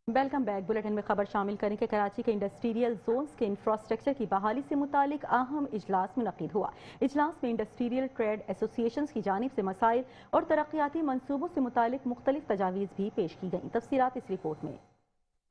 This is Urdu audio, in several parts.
Welcome back. بلیٹن میں خبر شامل کریں کہ کراچی کے انڈسٹریل زونز کے انفراسٹرکچر کی بحالی سے متعلق اہم اجلاس منعقد ہوا۔ اجلاس میں انڈسٹریل ٹریڈ ایسوسی ایشنز کی جانب سے مسائل اور ترقیاتی منصوبوں سے متعلق مختلف تجاویز بھی پیش کی گئیں۔ تفصیلات اس رپورٹ میں۔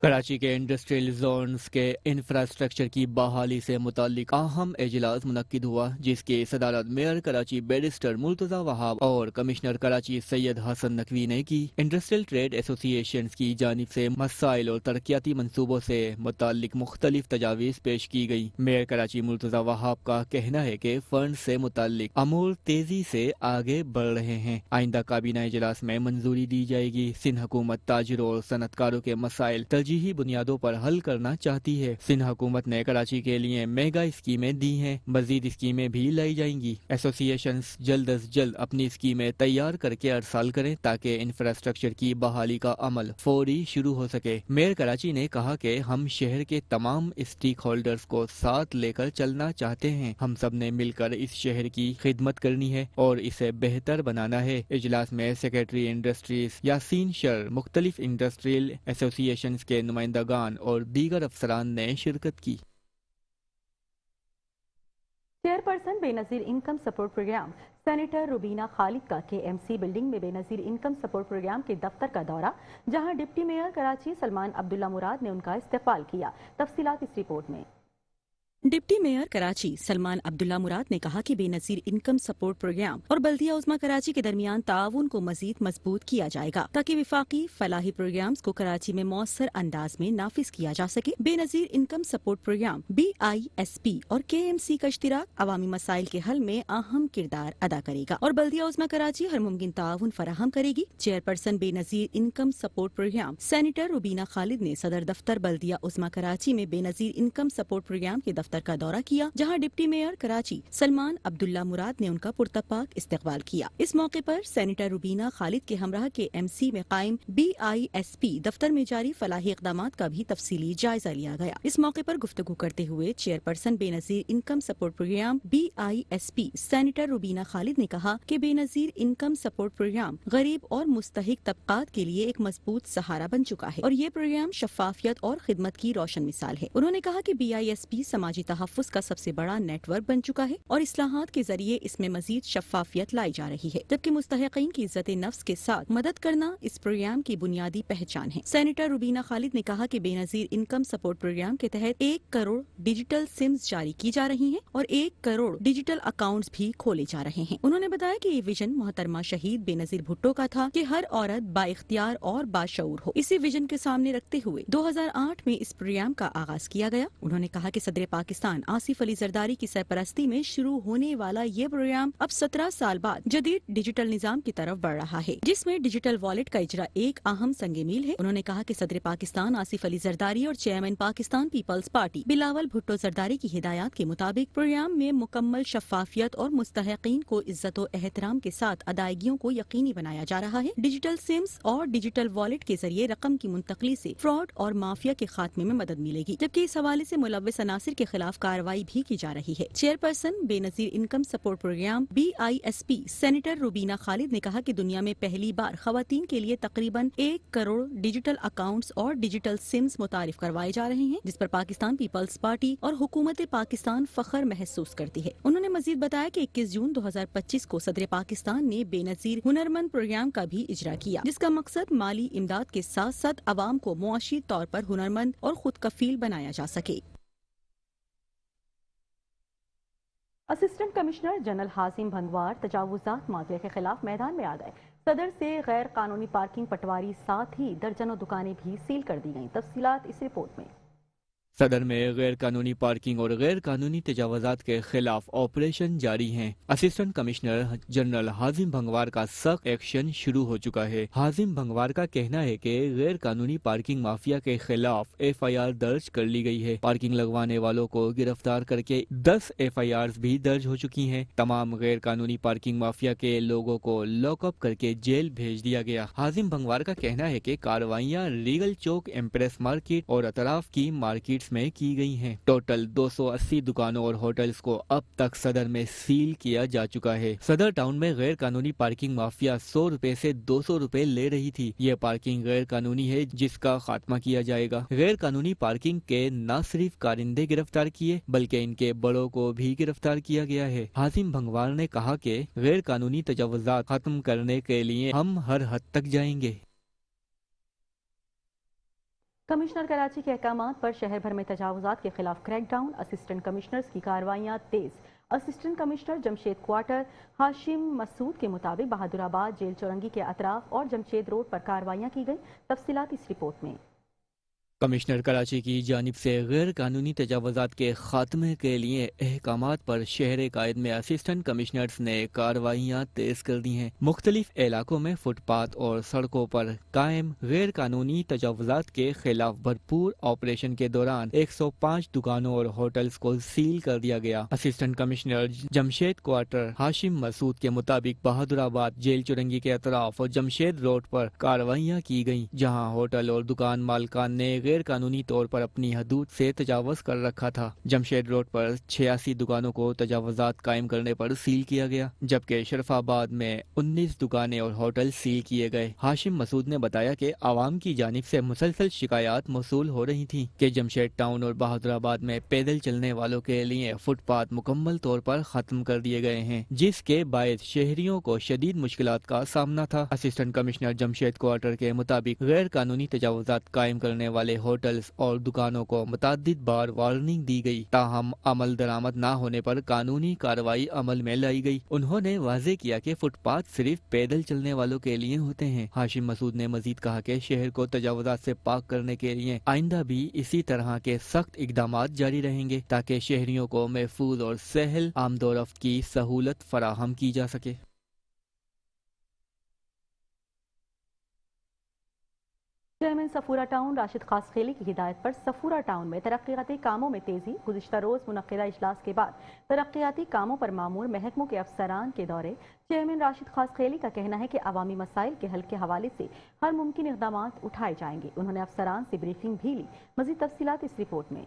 کراچی کے انڈسٹریل زونز کے انفراسٹرکچر کی بحالی سے متعلق اہم اجلاس منعقد ہوا، جس کی صدارت میئر کراچی بیرسٹر مرتضی وہاب اور کمشنر کراچی سید حسن نقوی نے کی۔ انڈسٹریل ٹریڈ ایسوسی ایشنز کی جانب سے مسائل اور ترقیاتی منصوبوں سے متعلق مختلف تجاویز پیش کی گئی۔ میئر کراچی مرتضی وہاب کا کہنا ہے کہ فنڈ سے متعلق امور تیزی سے آگے بڑھ رہے ہیں۔ آئندہ کابینہ اجلاس میں منظوری دی جائے گی۔ سندھ حکومت تاجروں اور صنعت کاروں کے مسائل ترجیحی بنیادوں پر حل کرنا چاہتی ہے۔ سندھ حکومت نے کراچی کے لیے میگا اسکیمیں دی ہیں، مزید اسکیمیں بھی لائی جائیں گی۔ ایسوسی ایشنز جلد از جلد اپنی اسکیمیں تیار کر کے ارسال کریں تاکہ انفراسٹرکچر کی بحالی کا عمل فوری شروع ہو سکے۔ میئر کراچی نے کہا کہ ہم شہر کے تمام اسٹیک ہولڈرز کو ساتھ لے کر چلنا چاہتے ہیں۔ ہم سب نے مل کر اس شہر کی خدمت کرنی ہے اور اسے بہتر بنانا ہے۔ اجلاس میں سیکریٹری انڈسٹریز یاسین شر، مختلف انڈسٹریل ایسوسی ایشنز کے نمائندگان اور دیگر افسران نے شرکت کی۔ Chairperson Benazir income support programme senator Rubina Khalid کا کے ایم سی بلڈنگ میں بے نظیر انکم سپورٹ پروگرام کے دفتر کا دورہ، جہاں ڈپٹی میئر کراچی سلمان عبداللہ مراد نے ان کا استقبال کیا۔ تفصیلات اس رپورٹ میں۔ ڈپٹی میئر کراچی سلمان عبداللہ مراد نے کہا کہ بے نظیر انکم سپورٹ پروگرام اور بلدیہ عظمی کراچی کے درمیان تعاون کو مزید مضبوط کیا جائے گا تاکہ وفاقی فلاحی پروگرامز کو کراچی میں مؤثر انداز میں نافذ کیا جا سکے۔ بے نظیر انکم سپورٹ پروگرام BISP اور KMC کا اشتراک عوامی مسائل کے حل میں اہم کردار ادا کرے گا اور بلدیہ عظمی کراچی ہر ممکن تعاون فراہم کرے گی۔ Chairperson Benazir income support programme senator Rubina Khalid نے صدر دفتر بلدیہ عظمی کراچی میں بے نظیر انکم سپورٹ پروگرام کے دفتر کا دورہ کیا، جہاں ڈپٹی میئر کراچی سلمان عبداللہ مراد نے ان کا پرتپاک استقبال کیا۔ اس موقع پر سینیٹر روبینہ خالد کے ہمراہ KMC میں قائم BISP دفتر میں جاری فلاحی اقدامات کا بھی تفصیلی جائزہ لیا گیا۔ اس موقع پر گفتگو کرتے ہوئے chairperson Benazir income support programme BISP senator Rubina Khalid نے کہا کہ بے نظیر انکم سپورٹ پروگرام غریب اور مستحق طبقات کے لیے ایک مضبوط سہارا بن چکا ہے اور یہ پروگرام شفافیت اور خدمت کی روشن مثال ہے۔ انہوں نے کہا کہ BISP سماجی تحفظ کا سب سے بڑا نیٹ ورک بن چکا ہے اور اصلاحات کے ذریعے اس میں مزید شفافیت لائی جا رہی ہے، جبکہ مستحقین کی عزت نفس کے ساتھ مدد کرنا اس پروگرام کی بنیادی پہچان ہے۔ سینیٹر روبینہ خالد نے کہا کہ بے نظیر انکم سپورٹ پروگرام کے تحت 1 کروڑ ڈیجیٹل سمز جاری کی جا رہی ہیں اور 1 کروڑ ڈیجیٹل اکاؤنٹس بھی کھولے جا رہے ہیں۔ انہوں نے بتایا کہ یہ ویژن محترمہ شہید بے نظیر بھٹو کا تھا کہ ہر عورت بااختیار اور باشعور ہو۔ اسی ویژن کے سامنے رکھتے ہوئے 2008 میں اس پروگرام کا آغاز کیا گیا۔ انہوں نے کہا کہ صدر پاکستان آصف علی زرداری کی سرپرستی میں شروع ہونے والا یہ پروگرام اب 17 سال بعد جدید ڈیجیٹل نظام کی طرف بڑھ رہا ہے، جس میں ڈیجیٹل والیٹ کا اجرا ایک اہم سنگ میل ہے۔ انہوں نے کہا کہ صدر پاکستان آصف علی زرداری اور چیئرمین پاکستان پیپلز پارٹی بلاول بھٹو زرداری کی ہدایات کے مطابق پروگرام میں مکمل شفافیت اور مستحقین کو عزت و احترام کے ساتھ ادائیگیوں کو یقینی بنایا جا رہا ہے۔ ڈیجیٹل سمز اور ڈیجیٹل والیٹ کے ذریعے رقم کی منتقلی سے فراڈ اور مافیا کے خاتمے میں مدد ملے گی، جبکہ اس حوالے سے ملوث عناصر کے خلاف کارروائی بھی کی جا رہی ہے۔ Chairperson Benazir income support programme BISP senator Rubina Khalid نے کہا کہ دنیا میں پہلی بار خواتین کے لیے تقریباً 1 کروڑ ڈیجیٹل اکاؤنٹس اور ڈیجیٹل سمز متعارف کروائے جا رہے ہیں، جس پر پاکستان پیپلز پارٹی اور حکومت پاکستان فخر محسوس کرتی ہے۔ انہوں نے مزید بتایا کہ 21 جون 2025 کو صدر پاکستان نے بے نظیر ہنرمند پروگرام کا بھی اجرا کیا، جس کا مقصد مالی امداد کے ساتھ ساتھ عوام کو معاشی طور پر ہنرمند اور خود کفیل بنایا جا سکے۔ اسسٹنٹ کمشنر جنرل حازم بھنگوار تجاوزات معافیا کے خلاف میدان میں آ گئے۔ صدر سے غیر قانونی پارکنگ پٹواری ساتھ ہی درجنوں دکانیں بھی سیل کر دی گئیں۔ تفصیلات اس رپورٹ میں۔ صدر میں غیر قانونی پارکنگ اور غیر قانونی تجاوزات کے خلاف آپریشن جاری ہیں۔ اسسٹنٹ کمشنر جنرل حازم بھنگوار کا سخت ایکشن شروع ہو چکا ہے۔ حازم بھنگوار کا کہنا ہے کہ غیر قانونی پارکنگ مافیا کے خلاف FIR درج کر لی گئی ہے۔ پارکنگ لگوانے والوں کو گرفتار کر کے 10 FIRs بھی درج ہو چکی ہیں۔ تمام غیر قانونی پارکنگ مافیا کے لوگوں کو لاک اپ کر کے جیل بھیج دیا گیا۔ حازم بھنگوار کا کہنا ہے کہ کارروائیاں ریگل چوک، ایمپریس مارکیٹ اور اطراف کی مارکیٹ اس میں کی گئی ہیں۔ ٹوٹل 280 دکانوں اور ہوٹلز کو اب تک صدر میں سیل کیا جا چکا ہے۔ صدر ٹاؤن میں غیر قانونی پارکنگ مافیا 100 روپے سے 200 روپے لے رہی تھی۔ یہ پارکنگ غیر قانونی ہے جس کا خاتمہ کیا جائے گا۔ غیر قانونی پارکنگ کے نہ صرف کارندے گرفتار کیے بلکہ ان کے بڑوں کو بھی گرفتار کیا گیا ہے۔ حازم بھنگوار نے کہا کہ غیر قانونی تجاوزات ختم کرنے کے لیے ہم ہر حد تک جائیں گے۔ کمشنر کراچی کے احکامات پر شہر بھر میں تجاوزات کے خلاف کریک ڈاؤن، اسسٹنٹ کمشنرز کی کارروائیاں تیز۔ اسسٹنٹ کمشنر جمشید کوارٹر ہاشم مسعود کے مطابق بہادر آباد، جیل چورنگی کے اطراف اور جمشید روڈ پر کارروائیاں کی گئیں۔ تفصیلات اس رپورٹ میں۔ کمشنر کراچی کی جانب سے غیر قانونی تجاوزات کے خاتمے کے لیے احکامات پر شہر قائد میں اسسٹنٹ کمشنرز نے کارروائیاں تیز کر دی ہیں۔ مختلف علاقوں میں فٹ پاتھ اور سڑکوں پر قائم غیر قانونی تجاوزات کے خلاف بھرپور آپریشن کے دوران 105 دکانوں اور ہوٹلز کو سیل کر دیا گیا۔ اسسٹنٹ کمشنر جمشید کوارٹر ہاشم مسعود کے مطابق بہادر آباد، جیل چورنگی کے اطراف اور جمشید روڈ پر کارروائیاں کی گئیں، جہاں ہوٹل اور دکان مالکان نے غیر قانونی طور پر اپنی حدود سے تجاوز کر رکھا تھا۔ جمشید روڈ پر 86 دکانوں کو تجاوزات قائم کرنے پر سیل کیا گیا، جبکہ شرف آباد میں 19 دکانیں اور ہوٹل سیل کیے گئے۔ ہاشم مسعود نے بتایا کہ عوام کی جانب سے مسلسل شکایات موصول ہو رہی تھیں کہ جمشید ٹاؤن اور بہادر آباد میں پیدل چلنے والوں کے لیے فٹ پاتھ مکمل طور پر ختم کر دیے گئے ہیں، جس کے باعث شہریوں کو شدید مشکلات کا سامنا تھا۔ اسسٹنٹ کمشنر جمشید کوارٹر کے مطابق غیر قانونی تجاوزات قائم کرنے والے ہوٹلز اور دکانوں کو متعدد بار وارننگ دی گئی، تاہم عمل درآمد نہ ہونے پر قانونی کارروائی عمل میں لائی گئی۔ انہوں نے واضح کیا کہ فٹ پاتھ صرف پیدل چلنے والوں کے لیے ہوتے ہیں۔ ہاشم مسعود نے مزید کہا کہ شہر کو تجاوزات سے پاک کرنے کے لیے آئندہ بھی اسی طرح کے سخت اقدامات جاری رہیں گے تاکہ شہریوں کو محفوظ اور سہل آمد و رفت کی سہولت فراہم کی جا سکے۔ چیئرمین صفورہ ٹاؤن راشد خاصخیلی کی ہدایت پر صفورہ ٹاؤن میں ترقیاتی کاموں میں تیزی۔ گزشتہ روز منعقدہ اجلاس کے بعد ترقیاتی کاموں پر مامور محکموں کے افسران کے دورے۔ چیئرمین راشد خاصخیلی کا کہنا ہے کہ عوامی مسائل کے حل کے حوالے سے ہر ممکن اقدامات اٹھائے جائیں گے۔ انہوں نے افسران سے بریفنگ بھی لی۔ مزید تفصیلات اس رپورٹ میں۔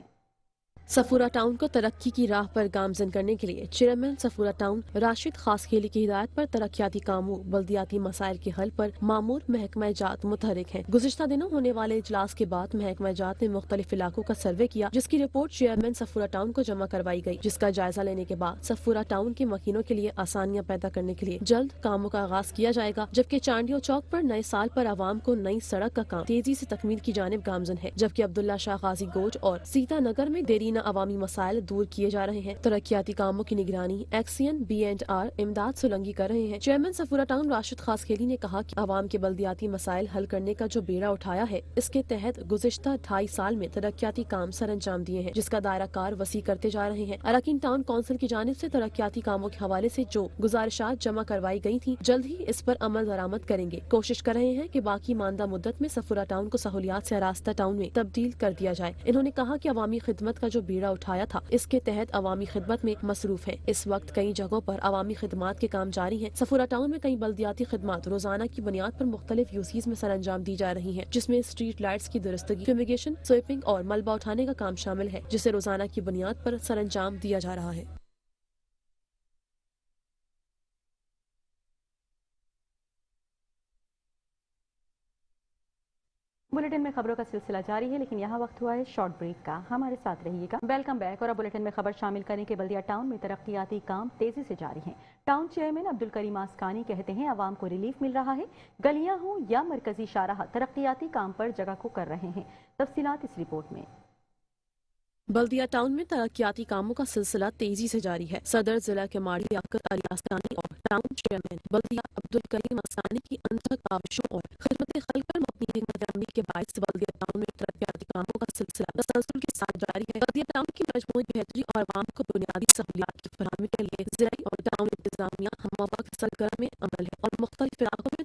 صفورہ ٹاؤن کو ترقی کی راہ پر گامزن کرنے کے لیے چیئرمین صفورہ ٹاؤن راشد خاصخیلی کی ہدایت پر ترقیاتی کاموں، بلدیاتی مسائل کے حل پر مامور محکمہ جات متحرک ہیں۔ گزشتہ دنوں ہونے والے اجلاس کے بعد محکمہ جات نے مختلف علاقوں کا سروے کیا، جس کی رپورٹ چیئرمین صفورہ ٹاؤن کو جمع کروائی گئی، جس کا جائزہ لینے کے بعد صفورہ ٹاؤن کے مکینوں کے لیے آسانیاں پیدا کرنے کے لیے جلد کاموں کا آغاز کیا جائے گا، جبکہ چانڈیو چوک پر نئے سال پر عوام کو نئی سڑک کا کام تیزی سے تکمیل کی جانب گامزن ہے، جبکہ عبداللہ شاہ غازی گوج اور سیتا نگر میں دیرینہ عوامی مسائل دور کیے جا رہے ہیں۔ ترقیاتی کاموں کی نگرانی ایکسین B&R امداد سولنگی کر رہے ہیں۔ چیئرمین صفورہ ٹاؤن راشد خاصخیلی نے کہا کہ عوام کے بلدیاتی مسائل حل کرنے کا جو بیڑا اٹھایا ہے، اس کے تحت گزشتہ 2.5 سال میں ترقیاتی کام سر انجام دیے ہیں، جس کا دائرہ کار وسیع کرتے جا رہے ہیں۔ اراکین ٹاؤن کونسل کی جانب سے ترقیاتی کاموں کے حوالے سے جو گزارشات جمع کروائی گئی تھیں، جلد ہی اس پر عمل درآمد کریں گے۔ کوشش کر رہے ہیں کہ باقی ماندہ مدت میں صفورہ ٹاؤن کو سہولیات سے آراستہ ٹاؤن میں تبدیل کر دیا جائے۔ انہوں نے کہا کہ عوامی خدمت کا جو بیڑا اٹھایا تھا، اس کے تحت عوامی خدمت میں مصروف ہے۔ اس وقت کئی جگہوں پر عوامی خدمات کے کام جاری ہیں۔ صفورہ ٹاؤن میں کئی بلدیاتی خدمات روزانہ کی بنیاد پر مختلف UCs میں سر انجام دی جا رہی ہیں، جس میں اسٹریٹ لائٹس کی درستگی، فیومیگیشن، سویپنگ اور ملبہ اٹھانے کا کام شامل ہے، جسے روزانہ کی بنیاد پر سر انجام دیا جا رہا ہے۔ بلیٹن میں خبروں کا سلسلہ جاری ہے، لیکن یہاں وقت ہوا ہے شارٹ بریک کا۔ ہمارے ساتھ رہیے گا۔ Welcome back. اور اب بلیٹن میں خبر شامل کرنے کے بلدیہ ٹاؤن میں ترقیاتی کام تیزی سے جاری ہیں۔ ٹاؤن چیئرمین عبدالکریم آسکانی کہتے ہیں عوام کو ریلیف مل رہا ہے، گلیاں ہوں یا مرکزی شاہراہ ترقیاتی کام پر جگہ کو کر رہے ہیں۔ تفصیلات اس رپورٹ میں۔ بلدیہ ٹاؤن میں ترقیاتی کاموں کا سلسلہ تیزی سے جاری ہے۔ صدر ضلع کے ماڑی لیاقت علی آسکانی اور ٹاؤن چیئرمین بلدیہ عبدالکریم آسکانی کی انتھک کاوشوں اور خدمت خلق پر مبنی حکمت عملی کے باعث بلدیہ ٹاؤن میں ترقیاتی کاموں کا سلسلہ تسلسل کے ساتھ جاری ہے۔ بلدیہ ٹاؤن کی مجموعی بہتری اور عوام کو بنیادی سہولیات کی فراہمی کے لیے ضلعی اور ٹاؤن انتظامیہ ہم وقت سرگرم عمل ہے اور مختلف علاقوں میں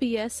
PS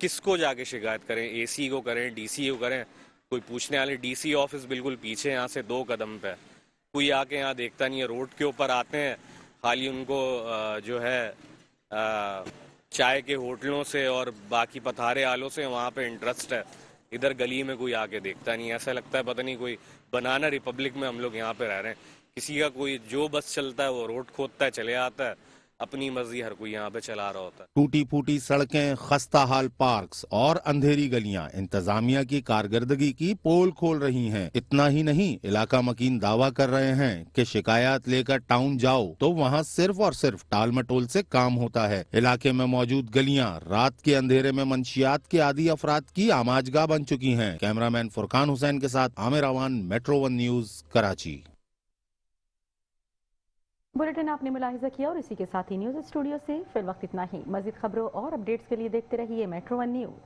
کس کو جا کے شکایت کریں؟ اے سی کو کریں، ڈی سی کو کریں؟ کوئی پوچھنے والے، ڈی سی آفس بالکل پیچھے یہاں سے 2 قدم پہ، کوئی آ کے یہاں دیکھتا نہیں ہے. روڈ کے اوپر آتے ہیں، خالی ان کو جو ہے چائے کے ہوٹلوں سے اور باقی پتھارے آلوں سے وہاں پہ انٹرسٹ ہے. ادھر گلی میں کوئی آ کے دیکھتا نہیں. ایسا لگتا ہے پتہ نہیں کوئی بنانا ریپبلک میں ہم لوگ یہاں پہ رہ رہے ہیں. کسی کا کوئی جو بس چلتا ہے وہ روڈ کھودتا ہے چلے آتا ہے، اپنی مرضی ہر کوئی یہاں پہ چلا رہا ہوتا ہے. ٹوٹی پھوٹی سڑکیں، خستہ حال پارکس اور اندھیری گلیاں انتظامیہ کی کارکردگی کی پول کھول رہی ہیں. اتنا ہی نہیں، علاقہ مکین دعویٰ کر رہے ہیں کہ شکایات لے کر ٹاؤن جاؤ تو وہاں صرف اور صرف ٹال مٹول سے کام ہوتا ہے. علاقے میں موجود گلیاں رات کے اندھیرے میں منشیات کے عادی افراد کی آماجگاہ بن چکی ہیں. کیمرامین فرقان حسین کے ساتھ Amir Awan, metro 1 news, Karachi. Bulletin آپ نے ملاحظہ کیا اور اسی کے ساتھ ہی نیوز اسٹوڈیو سے فی الوقت اتنا ہی. مزید خبروں اور اپڈیٹس کے لیے دیکھتے رہیے میٹرو 1 نیوز.